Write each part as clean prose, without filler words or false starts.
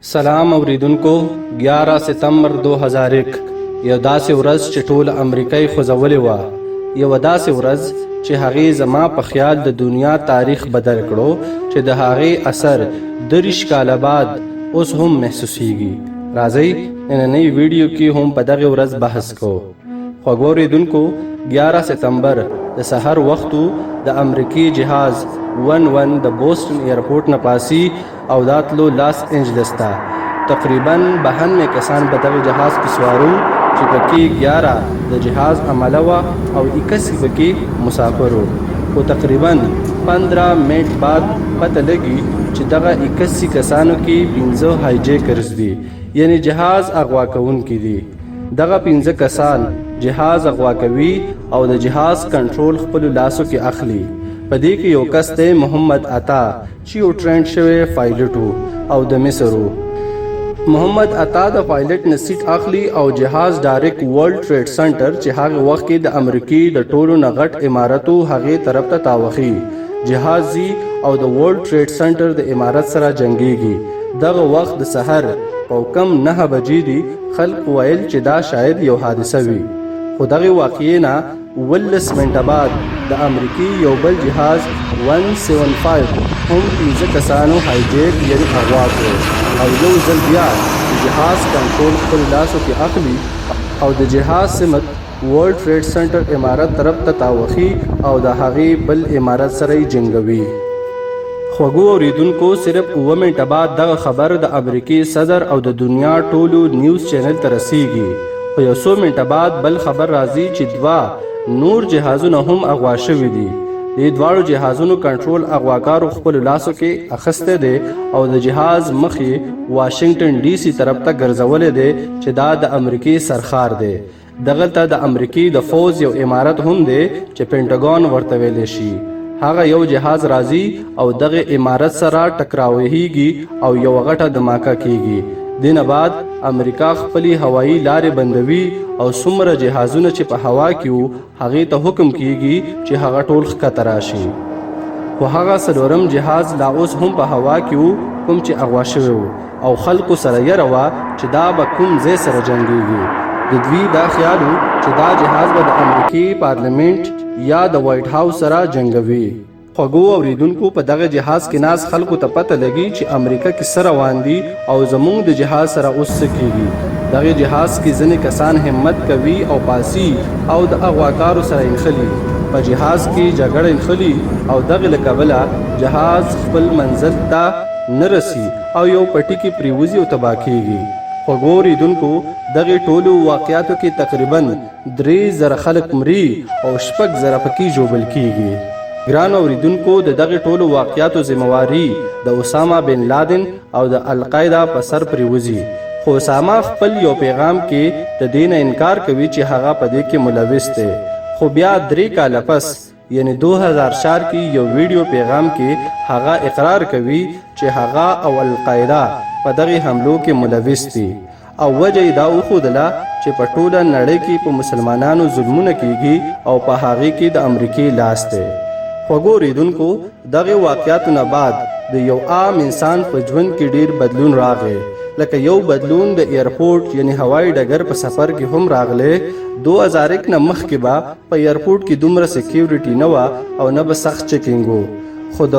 سلام اوریدونکو 11 ستمبر 2001 یو داسې ورځ چې ټول امریکای خوځولې وه، یو داسې ورځ چې هغې زما په خیال د دنیا تاریخ بدل کړو چې د هغې اثر 30 کاله بعد اوس هم محسوسیږي. راځئ نننۍ ویډیو کې هم په دغه ورځ بحث کوو. خوږو اوریدونکو 11 ستمبر د سحر وختو د امریکي جهاز 11 د بوسټن ایرپورټ نه پاسي او داتلو لاس انجلس ته. تقریبا 92 کسان په دغه جهاز کې سوارو چې پکې 11 د جهاز عمله وه او 81 پکې مسافر وو. خو تقریبا 15 منټ بعد پته لګي چې دغه 81 کسانو کې 15 هایجیکرز دي، یعنی جهاز اغوا کوونکي دي. دغه 15 کسان جهاز اغوا کوي او د جهاز کنټرول خپل لاسو کې اخلي. په دې کې یو کس دی محمد عطا چې یو ټرینډ شوی پایلټ او د مصر و. محمد عطا د پایلټ نه سیټ اخلي او جهاز ډایرکټ ورلد ټریډ سنټر چې هغه وخت کې د امریکای د ټولو نه غټ عمارتو هغې طرف ته تاوخي. جهاز زی او د ورلد ټریډ سنټر د عمارت سره جنګیږي. دغه وخت د سحر او کم 9 بجې دي. خلق ویل چې دا شاید یو حادثه وي، خو دغه واقعې نه 19 منټه بعد د امریکای یو بل جهاز 175 هم 15 کسانو هایجیک یعنی اغوا کړو او یو ځل بیا د جهاز کنټرول خپل لاسو کې اخلي او د جهاز سمت ورلد ټریډ سنټر عمارت طرف ته تاوخي او د هغې بل عمارت سره یې جنګوي. خوږو اوریدونکو صرف 9 منټه بعد دغه خبر د امریکای صدر او د دنیا ټولو نیوز چینل ته رسیږي. خو یو څو منټه بعد بل خبر راځي چې 2 نور جهازونه هم اغوا شوي دي. د دواړو جهازونو کنټرول اغواکارو خپل لاسو کې اخسته دي او د جهاز مخې واشنگټن ډي سي طرف ته ګرځولې دي چې دا د امریکای سرخار دی. دغه ته د امریکای د فوز یو عمارت هم دی چې پینټاګون ورته ویل شي. هغه یو جهاز راځي او دغه عمارت سره ټکراوهیږي او یو غټه دماکه کیږي. دینه بعد امریکا خپلی هوایی لارې بندوي او څومره جهازونه چې په هوا کې وو هغې ته حکم کیږي چې هغه ټول ښکته راشي. خو هغه څلورم جهاز لا اوس هم په هوا کې وو کوم چې اغوا شوی وو او خلکو سره یره وه چې دا به کوم ځای سره جنګیږي. د دوی دا خیال و چې دا جهاز به د امریکای پارلیمنت یا د وایټ هاوس سره جنګوي. خوږو اوریدونکو په دغه جهاز کې ناز خلکو ته پته لګي چې امریکا کې څه روان دي او زموږ د جهاز سره اوس څه کیږي. دغه جهاز کې ځینې کسان همت کوي او پاسي او د اغواکارو سره انخلي. په جهاز کې جګړه انخلي او دغه له کبله جهاز خپل منزل ته نه رسي او یو پټي کې پریوزي او تباه کیږي. خوږو اوریدونکو دغه ټولو واقعاتو کې تقریبا 3000 خلک مري او 6000 پکې ژوبل کیږي. ګران اوریدونکو د دغه ټولو واقعاتو ذمہواری د اسامه بن لادن او د القاعده په سر پریوزي. خو اسامه خپل یو پیغام کې د دین انکار کوي چې هغه په دې کې ملوث دی. خو بیا 3 کاله پس یعنی 2004 کې یو ویډیو پیغام کې هغه اقرار کوي چې هغه او القاعده په دغه حملو کې ملوث دي او وجه دا وښودله چې په ټوله نړۍ کې په مسلمانانو ظلمونه کیږي او په هغې کې د امریکای لاس دی. خوږو اوریدونکو دغه واقعاتو نه بعد د یو عام انسان په ژوند کې ډیر بدلون راغی. لکه یو بدلون د ایرپورټ یعنی هوایي ډګر په سفر کې هم راغلی. 2001 نه مخکې به په ایرپورټ کې دومره سکیورټي نه وه او نه به سخت چیکینګ و. خو د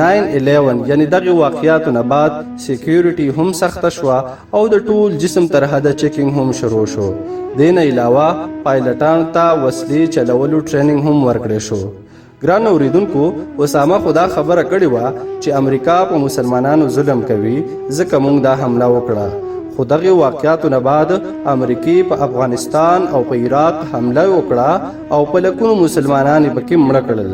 9/11 یعنی دغه واقعاتو نه بعد سکیورټي هم سخته شوه او د ټول جسم تر حده چیکینګ هم شروع شو. دین علاوه پایلټانو ته وسلې چلولو ټریننګ هم ورکړی شو. ګران اوریدونکو اسامه خدا خبره کړې وه چې امریکا په مسلمانانو ظلم کوي ځکه موږ دا حمله وکړه. خو دغه واقعاتو نه بعد امریکای په افغانستان او په عراق حمله وکړه او په لکونو مسلمانان پکې مړه کړل.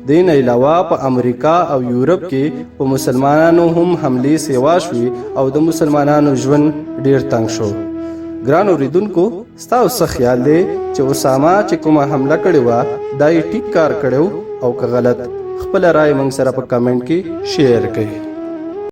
دین علاوه په امریکا او یورپ کې په مسلمانانو هم حملې سیوا شوې او د مسلمانانو ژوند ډیر تنګ شو. ګران اوریدونکو ستاسو څه خیال دی چې اسامه چې کومه حمله کړې وه دا یې ټیک کار کړی او که غلط؟ خپل رائے موږ سره په کمنټ کې شیر کړئ.